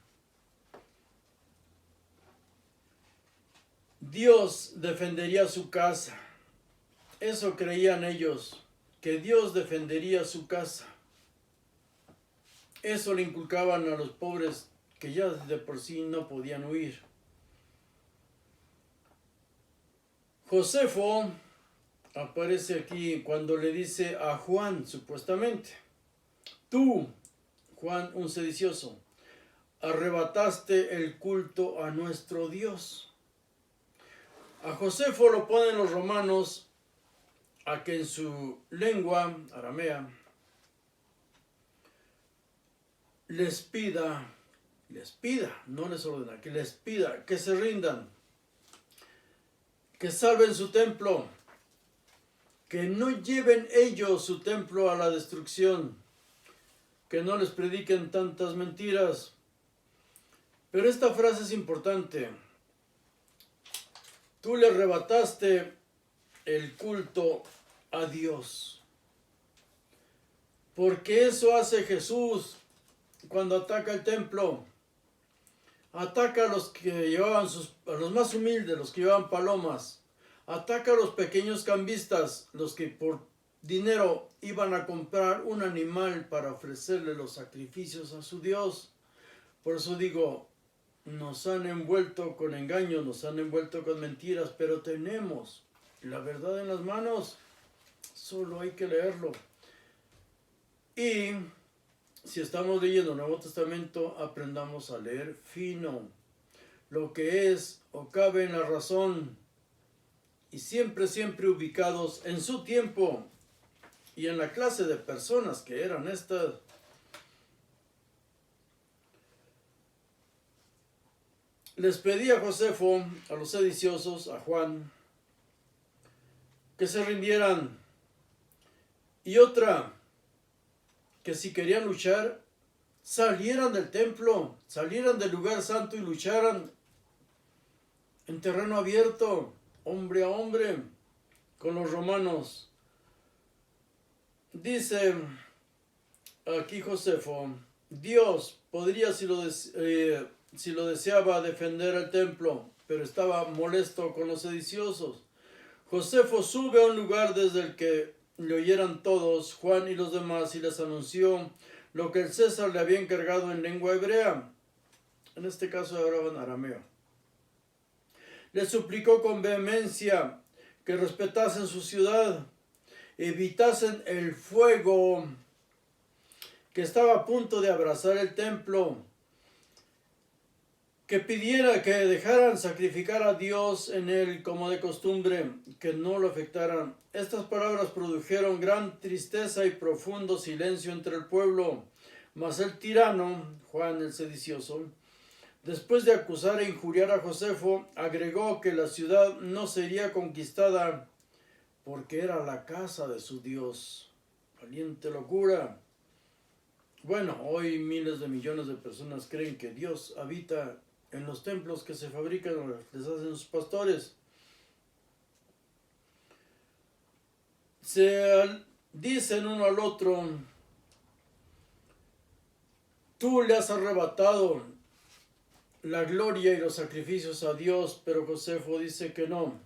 Dios defendería su casa. Eso creían ellos, que Dios defendería su casa. Eso le inculcaban a los pobres que ya de por sí no podían huir. Josefo aparece aquí cuando le dice a Juan, supuestamente, tú, Juan, un sedicioso, arrebataste el culto a nuestro Dios. A Josefo lo ponen los romanos a que en su lengua aramea les pida, no les ordena, que les pida que se rindan, que salven su templo, que no lleven ellos su templo a la destrucción, que no les prediquen tantas mentiras. Pero esta frase es importante. Tú le arrebataste el culto a Dios. Porque eso hace Jesús cuando ataca el templo. Ataca a los que llevaban a los más humildes, los que llevaban palomas. Ataca a los pequeños cambistas, los que por dinero iban a comprar un animal para ofrecerle los sacrificios a su Dios. Por eso digo, nos han envuelto con engaños, nos han envuelto con mentiras, pero tenemos la verdad en las manos. Solo hay que leerlo. Y si estamos leyendo el Nuevo Testamento, aprendamos a leer fino, lo que es o cabe en la razón, y siempre ubicados en su tiempo y en la clase de personas que eran estas. Les pedía Josefo a los sediciosos, a Juan, que se rindieran, y otra, que si querían luchar, salieran del templo, salieran del lugar santo y lucharan en terreno abierto, hombre a hombre, con los romanos. Dice aquí Josefo, Dios podría, si lo deseaba, defender el templo, pero estaba molesto con los sediciosos. Josefo sube a un lugar desde el que le oyeran todos, Juan y los demás, y les anunció lo que el César le había encargado en lengua hebrea. En este caso hablaban arameo. Le suplicó con vehemencia que respetasen su ciudad, evitasen el fuego que estaba a punto de abrasar el templo, que pidiera que dejaran sacrificar a Dios en él como de costumbre, que no lo afectaran. Estas palabras produjeron gran tristeza y profundo silencio entre el pueblo. Mas el tirano, Juan el sedicioso, después de acusar e injuriar a Josefo, agregó que la ciudad no sería conquistada porque era la casa de su Dios. Valiente locura. Bueno, hoy miles de millones de personas creen que Dios habita en los templos que se fabrican o les hacen sus pastores. Se dicen uno al otro, tú le has arrebatado la gloria y los sacrificios a Dios, pero Josefo dice que no,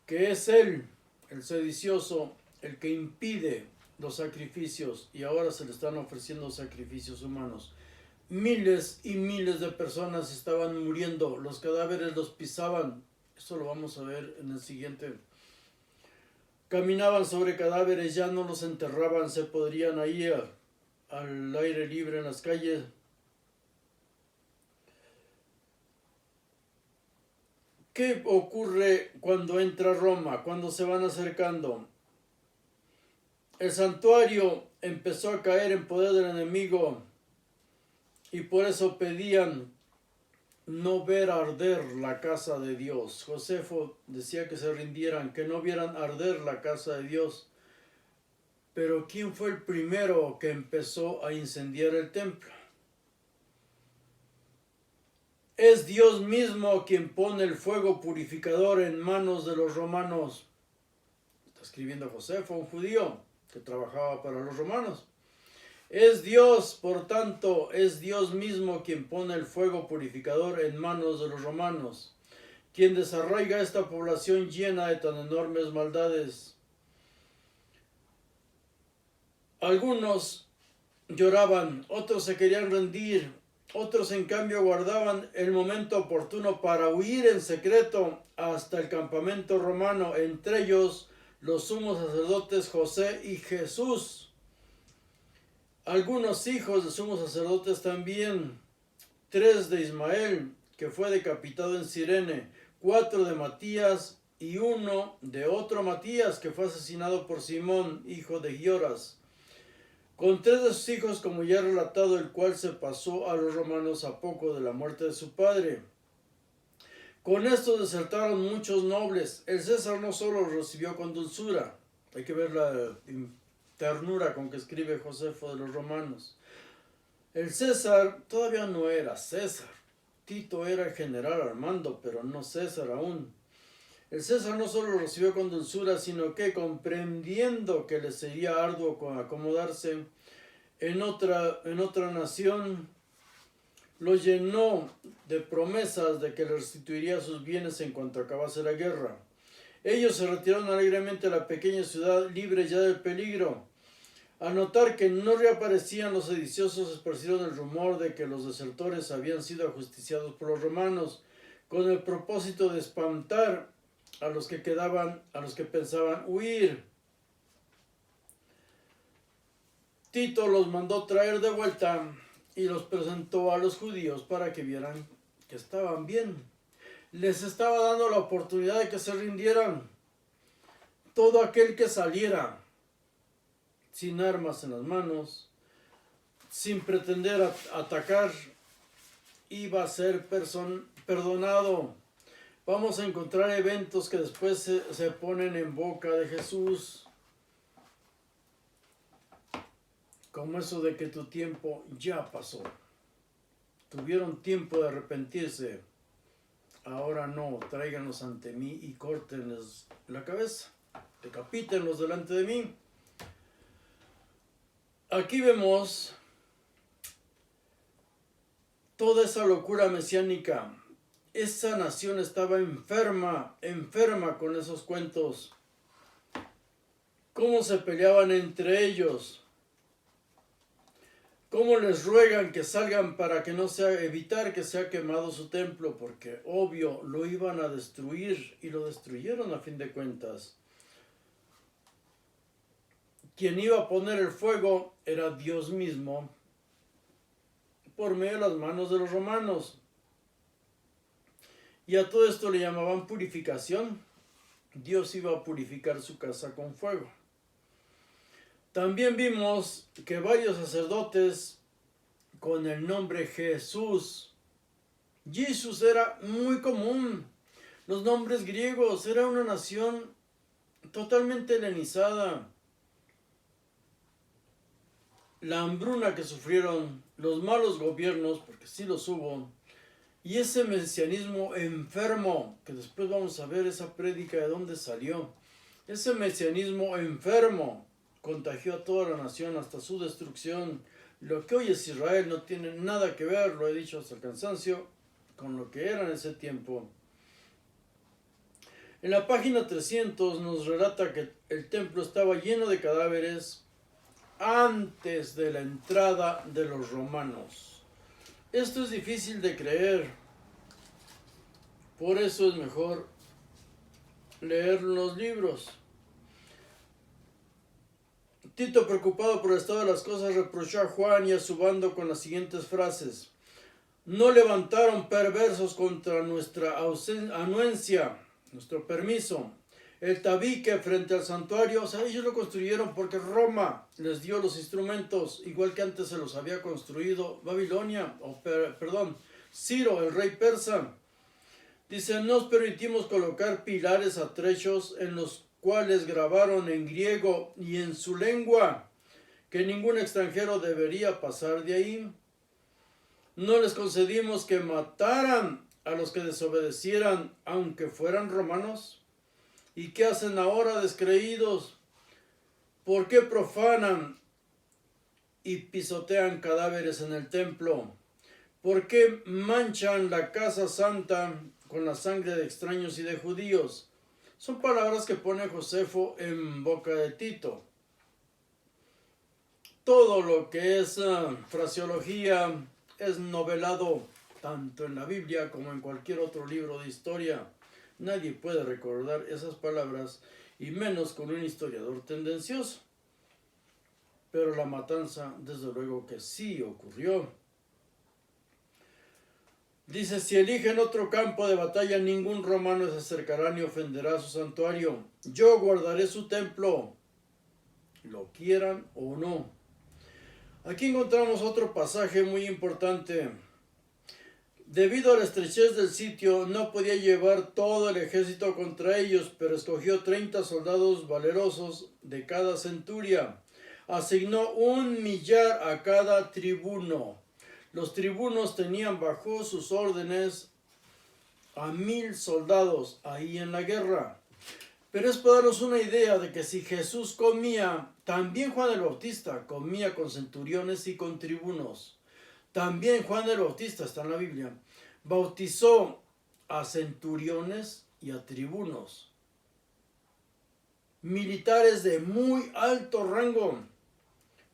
que es él, el sedicioso, el que impide los sacrificios, y ahora se le están ofreciendo sacrificios humanos. Miles y miles de personas estaban muriendo, los cadáveres los pisaban, eso lo vamos a ver en el siguiente. Caminaban sobre cadáveres, ya no los enterraban, se podrían ir al aire libre en las calles. ¿Qué ocurre cuando entra Roma, cuando se van acercando? El santuario empezó a caer en poder del enemigo y por eso pedían no ver arder la casa de Dios. Josefo decía que se rindieran, que no vieran arder la casa de Dios. Pero ¿quién fue el primero que empezó a incendiar el templo? Es Dios mismo quien pone el fuego purificador en manos de los romanos. Está escribiendo Josefo, un judío que trabajaba para los romanos. Es Dios, por tanto, es Dios mismo quien pone el fuego purificador en manos de los romanos, quien desarraiga esta población llena de tan enormes maldades. Algunos lloraban, otros se querían rendir, Otros, en cambio, guardaban el momento oportuno para huir en secreto hasta el campamento romano, entre ellos los sumos sacerdotes José y Jesús. Algunos hijos de sumos sacerdotes también, 3 de Ismael, que fue decapitado en Cirene, 4 de Matías y 1 de otro Matías, que fue asesinado por Simón, hijo de Gioras. Con 3 de sus hijos, como ya he relatado, el cual se pasó a los romanos a poco de la muerte de su padre. Con esto desertaron muchos nobles. El César no solo los recibió con dulzura, hay que ver la ternura con que escribe Josefo de los romanos. El César todavía no era César. Tito era el general al mando, pero no César aún. El César no solo lo recibió con dulzura, sino que, comprendiendo que le sería arduo acomodarse en otra nación, lo llenó de promesas de que le restituiría sus bienes en cuanto acabase la guerra. Ellos se retiraron alegremente a la pequeña ciudad, libre ya del peligro. Al notar que no reaparecían los sediciosos, esparcieron el rumor de que los desertores habían sido ajusticiados por los romanos, con el propósito de espantar a los que quedaban, a los que pensaban huir. Tito los mandó traer de vuelta y los presentó a los judíos para que vieran que estaban bien. Les estaba dando la oportunidad de que se rindieran. Todo aquel que saliera sin armas en las manos, sin pretender atacar, iba a ser perdonado. Vamos a encontrar eventos que después se ponen en boca de Jesús, como eso de que tu tiempo ya pasó. Tuvieron tiempo de arrepentirse, ahora no, tráiganlos ante mí y córtenles la cabeza, decapítenlos delante de mí. Aquí vemos toda esa locura mesiánica. Esa nación estaba enferma con esos cuentos. Cómo se peleaban entre ellos. Cómo les ruegan que salgan para que evitar que sea quemado su templo, porque obvio lo iban a destruir y lo destruyeron a fin de cuentas. Quien iba a poner el fuego era Dios mismo por medio de las manos de los romanos. Y a todo esto le llamaban purificación. Dios iba a purificar su casa con fuego. También vimos que varios sacerdotes con el nombre Jesús era muy común. Los nombres griegos, era una nación totalmente helenizada. La hambruna que sufrieron, los malos gobiernos, porque sí los hubo, y ese mesianismo enfermo, que después vamos a ver esa prédica de dónde salió. Ese mesianismo enfermo contagió a toda la nación hasta su destrucción. Lo que hoy es Israel no tiene nada que ver, lo he dicho hasta el cansancio, con lo que era en ese tiempo. En la página 300 nos relata que el templo estaba lleno de cadáveres antes de la entrada de los romanos. Esto es difícil de creer. Por eso es mejor leer los libros. Tito, preocupado por el estado de las cosas, reprochó a Juan y a su bando con las siguientes frases: no levantaron perversos contra nuestra anuencia, nuestro permiso, el tabique frente al santuario. O sea, ellos lo construyeron porque Roma les dio los instrumentos, igual que antes se los había construido Ciro, el rey persa. Dice, no os permitimos colocar pilares a trechos en los cuales grabaron en griego y en su lengua que ningún extranjero debería pasar de ahí. No les concedimos que mataran a los que desobedecieran, aunque fueran romanos. ¿Y qué hacen ahora, descreídos? ¿Por qué profanan y pisotean cadáveres en el templo? ¿Por qué manchan la casa santa con la sangre de extraños y de judíos? Son palabras que pone Josefo en boca de Tito. Todo lo que es fraseología es novelado tanto en la Biblia como en cualquier otro libro de historia. Nadie puede recordar esas palabras, y menos con un historiador tendencioso. Pero la matanza, desde luego que sí ocurrió. Dice, si eligen otro campo de batalla, ningún romano se acercará ni ofenderá a su santuario. Yo guardaré su templo, lo quieran o no. Aquí encontramos otro pasaje muy importante. Debido a la estrechez del sitio, no podía llevar todo el ejército contra ellos, pero escogió 30 soldados valerosos de cada centuria. Asignó 1,000,000 a cada tribuno. Los tribunos tenían bajo sus órdenes a 1,000 soldados ahí en la guerra. Pero es para daros una idea de que si Jesús comía, también Juan el Bautista comía con centuriones y con tribunos. También Juan el Bautista, está en la Biblia, bautizó a centuriones y a tribunos. Militares de muy alto rango.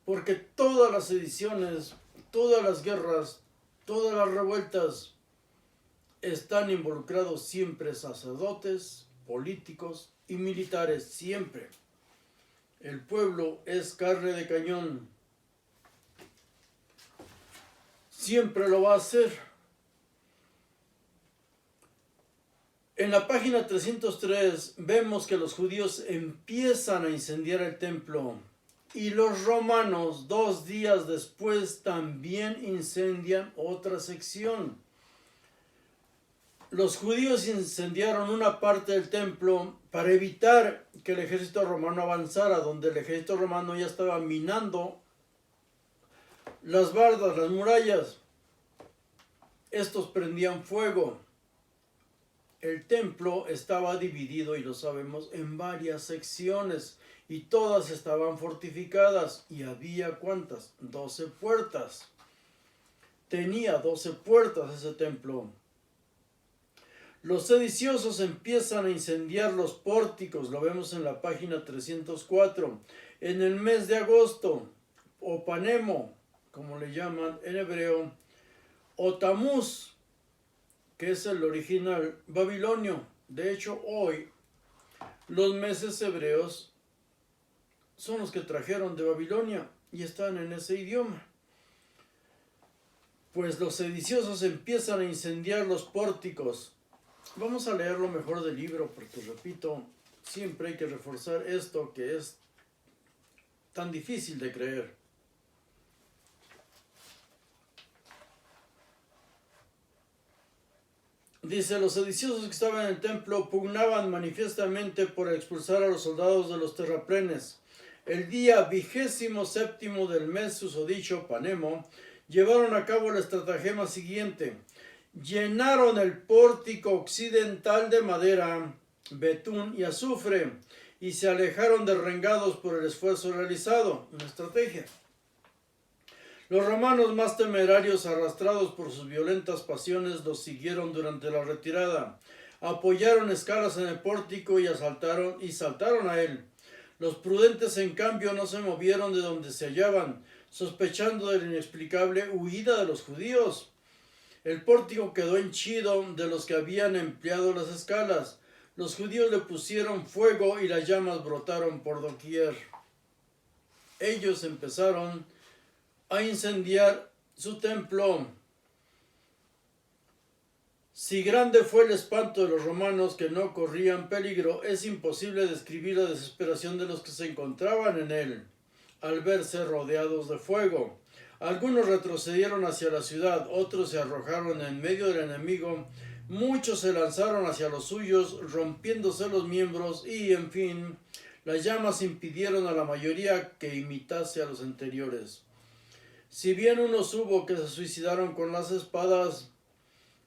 Porque todas las sediciones, todas las guerras, todas las revueltas, están involucrados siempre sacerdotes, políticos y militares, siempre. El pueblo es carne de cañón. Siempre lo va a hacer. En la página 303 vemos que los judíos empiezan a incendiar el templo. Y los romanos 2 días después también incendian otra sección. Los judíos incendiaron una parte del templo para evitar que el ejército romano avanzara, donde el ejército romano ya estaba minando las bardas, las murallas. Estos prendían fuego. El templo estaba dividido, y lo sabemos, en varias secciones. Y todas estaban fortificadas. Y había ¿cuántas? 12 puertas. Tenía 12 puertas ese templo. Los sediciosos empiezan a incendiar los pórticos. Lo vemos en la página 304. En el mes de agosto, o Panemo, como le llaman en hebreo, o Tamuz, que es el original babilonio. De hecho, hoy los meses hebreos son los que trajeron de Babilonia y están en ese idioma. Pues los sediciosos empiezan a incendiar los pórticos. Vamos a leer lo mejor del libro, porque repito, siempre hay que reforzar esto que es tan difícil de creer. Dice, los sediciosos que estaban en el templo pugnaban manifiestamente por expulsar a los soldados de los terraplenes. El día 27º del mes susodicho, Panemo, llevaron a cabo la estratagema siguiente. Llenaron el pórtico occidental de madera, betún y azufre, y se alejaron derrengados por el esfuerzo realizado. Una estrategia. Los romanos más temerarios, arrastrados por sus violentas pasiones, los siguieron durante la retirada. Apoyaron escalas en el pórtico y saltaron a él. Los prudentes, en cambio, no se movieron de donde se hallaban, sospechando de la inexplicable huida de los judíos. El pórtico quedó henchido de los que habían empleado las escalas. Los judíos le pusieron fuego y las llamas brotaron por doquier. Ellos empezaron a incendiar su templo. Si grande fue el espanto de los romanos, que no corrían peligro, es imposible describir la desesperación de los que se encontraban en él, al verse rodeados de fuego. Algunos retrocedieron hacia la ciudad, otros se arrojaron en medio del enemigo, muchos se lanzaron hacia los suyos, rompiéndose los miembros, y, en fin, las llamas impidieron a la mayoría que imitase a los anteriores. Si bien unos hubo que se suicidaron con las espadas,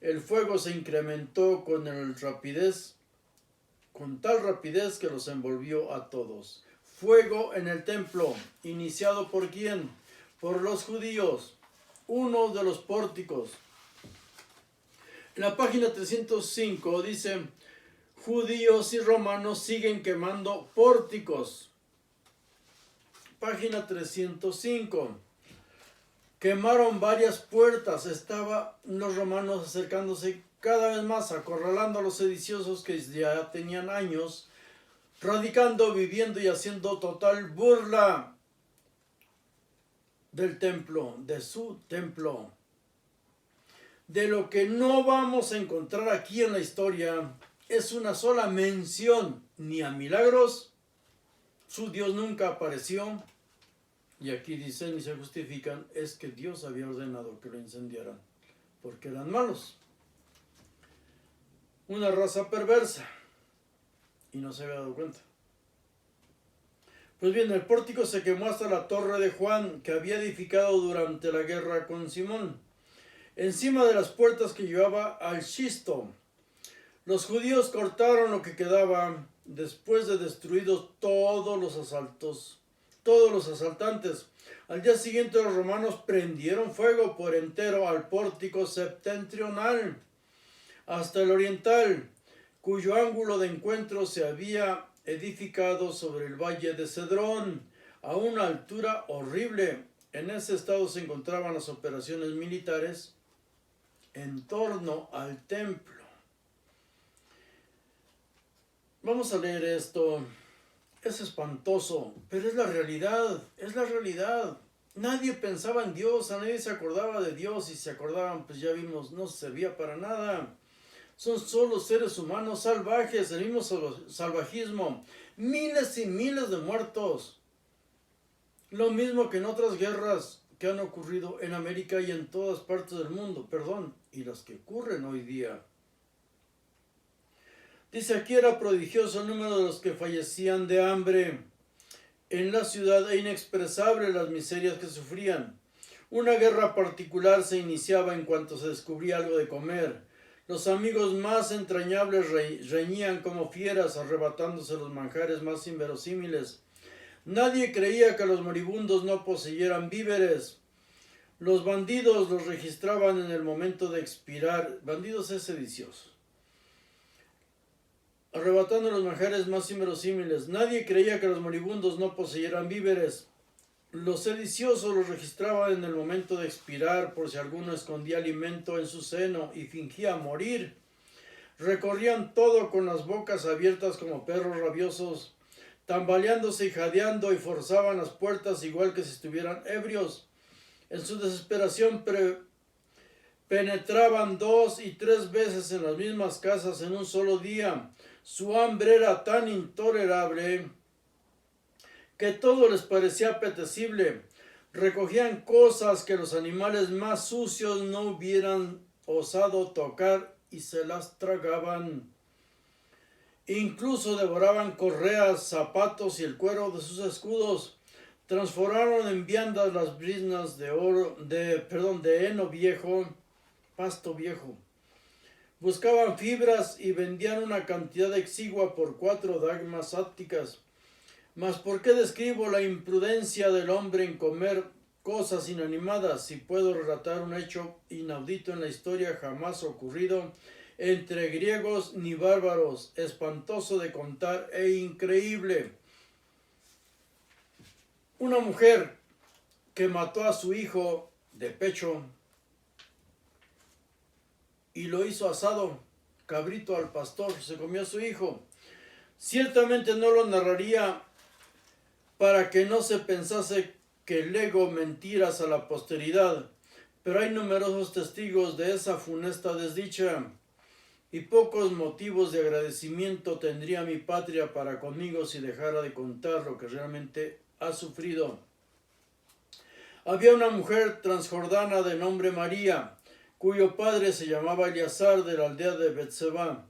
el fuego se incrementó con tal rapidez que los envolvió a todos. Fuego en el templo, iniciado ¿por quién? Por los judíos, uno de los pórticos. En la página 305 dice, judíos y romanos siguen quemando pórticos. Página 305. Quemaron varias puertas. Estaban los romanos acercándose cada vez más, acorralando a los sediciosos que ya tenían años radicando, viviendo y haciendo total burla del templo, de su templo. De lo que no vamos a encontrar aquí en la historia es una sola mención, ni a milagros, su Dios nunca apareció, y aquí dicen y se justifican, es que Dios había ordenado que lo incendiaran, porque eran malos. Una raza perversa, y no se había dado cuenta. Pues bien, el pórtico se quemó hasta la torre de Juan, que había edificado durante la guerra con Simón, encima de las puertas que llevaba al Shisto. Los judíos cortaron lo que quedaba después de destruidos todos los asaltantes. Al día siguiente los romanos prendieron fuego por entero al pórtico septentrional hasta el oriental, cuyo ángulo de encuentro se había edificado sobre el valle de Cedrón, a una altura horrible. En ese estado se encontraban las operaciones militares en torno al templo. Vamos a leer esto. Es espantoso, pero es la realidad, es la realidad. Nadie pensaba en Dios, a nadie se acordaba de Dios, y se acordaban, pues ya vimos, no servía para nada. Son solo seres humanos salvajes, el mismo salvajismo, miles y miles de muertos. Lo mismo que en otras guerras que han ocurrido en América y en todas partes del mundo, y las que ocurren hoy día. Dice aquí, era prodigioso el número de los que fallecían de hambre en la ciudad e inexpresable las miserias que sufrían. Una guerra particular se iniciaba en cuanto se descubría algo de comer. Los amigos más entrañables reñían como fieras, arrebatándose los manjares más inverosímiles. Nadie creía que los moribundos no poseyeran víveres. Los bandidos los registraban en el momento de expirar. Bandidos es sediciosos. Arrebatando los manjares más inverosímiles. Nadie creía que los moribundos no poseyeran víveres. Los sediciosos los registraban en el momento de expirar, por si alguno escondía alimento en su seno y fingía morir. Recorrían todo con las bocas abiertas como perros rabiosos, tambaleándose y jadeando, y forzaban las puertas igual que si estuvieran ebrios. En su desesperación penetraban 2 y 3 veces en las mismas casas en un solo día. Su hambre era tan intolerable que todo les parecía apetecible. Recogían cosas que los animales más sucios no hubieran osado tocar y se las tragaban. Incluso devoraban correas, zapatos y el cuero de sus escudos. Transformaron en viandas las briznas de heno viejo, pasto viejo. Buscaban fibras y vendían una cantidad exigua por 4 dracmas áticas. Mas ¿por qué describo la imprudencia del hombre en comer cosas inanimadas, si puedo relatar un hecho inaudito en la historia jamás ocurrido entre griegos ni bárbaros, espantoso de contar e increíble? Una mujer que mató a su hijo de pecho y lo hizo asado, cabrito al pastor, se comió a su hijo. Ciertamente no lo narraría para que no se pensase que lego mentiras a la posteridad, pero hay numerosos testigos de esa funesta desdicha, y pocos motivos de agradecimiento tendría mi patria para conmigo si dejara de contar lo que realmente ha sufrido. Había una mujer transjordana de nombre María, cuyo padre se llamaba Eleazar, de la aldea de Betseba,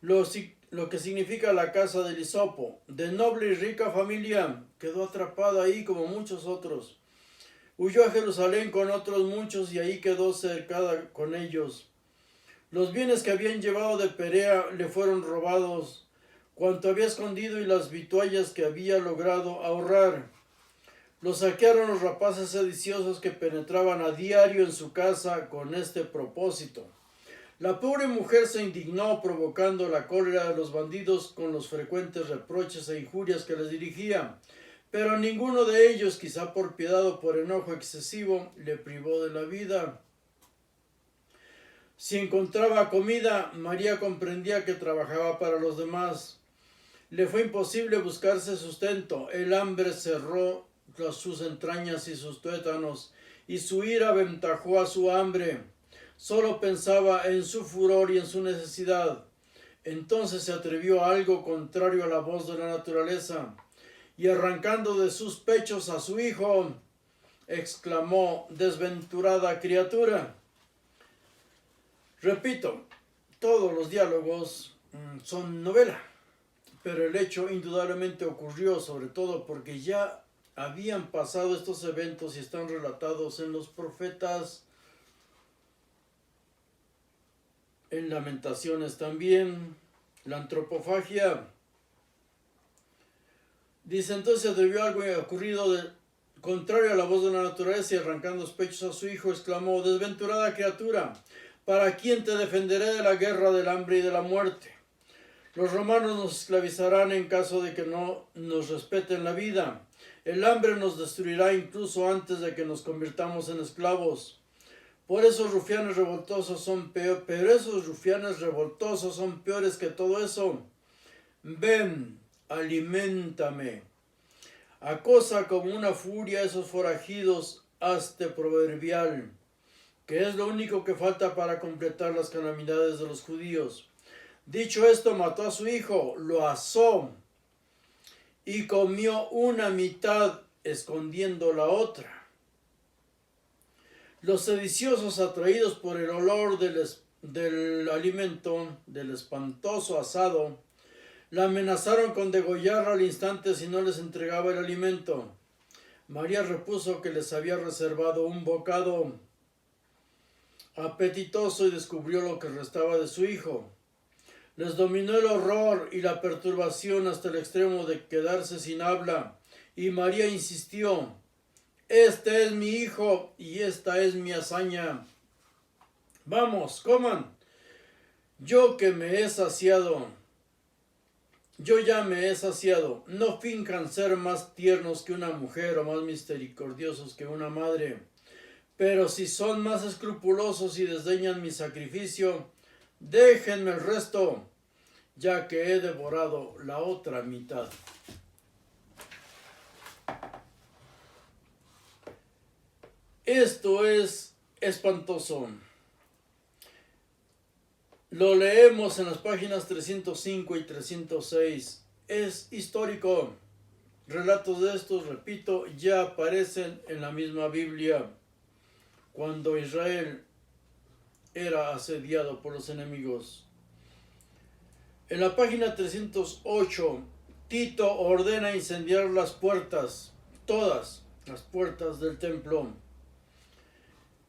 lo que significa la casa del hisopo. De noble y rica familia, quedó atrapada ahí como muchos otros. Huyó a Jerusalén con otros muchos y ahí quedó cercada con ellos. Los bienes que habían llevado de Perea le fueron robados, cuanto había escondido y las vituallas que había logrado ahorrar. Lo saquearon los rapaces sediciosos que penetraban a diario en su casa con este propósito. La pobre mujer se indignó, provocando la cólera de los bandidos con los frecuentes reproches e injurias que les dirigía. pero ninguno de ellos, quizá por piedad o por enojo excesivo, le privó de la vida. Si encontraba comida, María comprendía que trabajaba para los demás. Le fue imposible buscarse sustento. El hambre cerró sus entrañas y sus tuétanos, y su ira aventajó a su hambre. Solo pensaba en su furor y en su necesidad. Entonces se atrevió a algo contrario a la voz de la naturaleza, y arrancando de sus pechos a su hijo, exclamó: «Desventurada criatura». Repito, todos los diálogos son novela, pero el hecho indudablemente ocurrió, sobre todo porque ya habían pasado estos eventos y están relatados en los profetas, en Lamentaciones también. La antropofagia. Dice: entonces se atrevió algo ocurrido contrario a la voz de la naturaleza, y arrancando los pechos a su hijo, exclamó: «Desventurada criatura, ¿para quién te defenderé de la guerra, del hambre y de la muerte? Los romanos nos esclavizarán en caso de que no nos respeten la vida. El hambre nos destruirá incluso antes de que nos convirtamos en esclavos. Por esos rufianes revoltosos son peor, pero esos rufianes revoltosos son peores que todo eso. Ven, aliméntame. Acosa como una furia a esos forajidos, hazte proverbial, que es lo único que falta para completar las calamidades de los judíos». Dicho esto, mató a su hijo, lo asó y comió una mitad, escondiendo la otra. Los sediciosos, atraídos por el olor del alimento, del espantoso asado, la amenazaron con degollarla al instante si no les entregaba el alimento. María repuso que les había reservado un bocado apetitoso y descubrió lo que restaba de su hijo. Les dominó el horror y la perturbación hasta el extremo de quedarse sin habla, y María insistió: «Este es mi hijo y esta es mi hazaña. Vamos, coman. Yo ya me he saciado. No finjan ser más tiernos que una mujer o más misericordiosos que una madre. Pero si son más escrupulosos y desdeñan mi sacrificio, déjenme el resto, ya que he devorado la otra mitad». Esto es espantoso. Lo leemos en las páginas 305 y 306. Es histórico. Relatos de estos, repito, ya aparecen en la misma Biblia, cuando Israel era asediado por los enemigos. En la página 308, Tito ordena incendiar las puertas, todas las puertas del templo.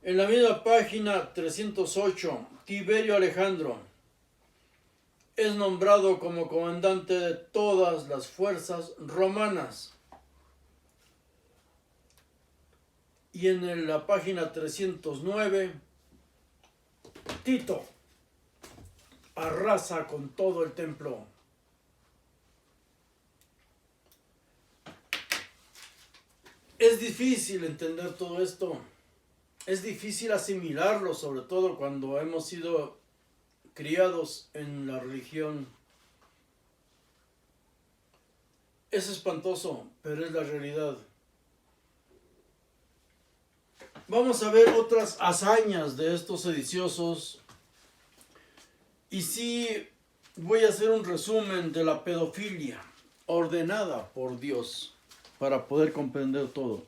En la misma página 308, Tiberio Alejandro es nombrado como comandante de todas las fuerzas romanas. Y en la página 309, Tito arrasa con todo el templo. Es difícil entender todo esto. Es difícil asimilarlo, sobre todo cuando hemos sido criados en la religión. Es espantoso, pero es la realidad. Vamos a ver otras hazañas de estos sediciosos. Y sí, voy a hacer un resumen de la pedofilia ordenada por Dios para poder comprender todo.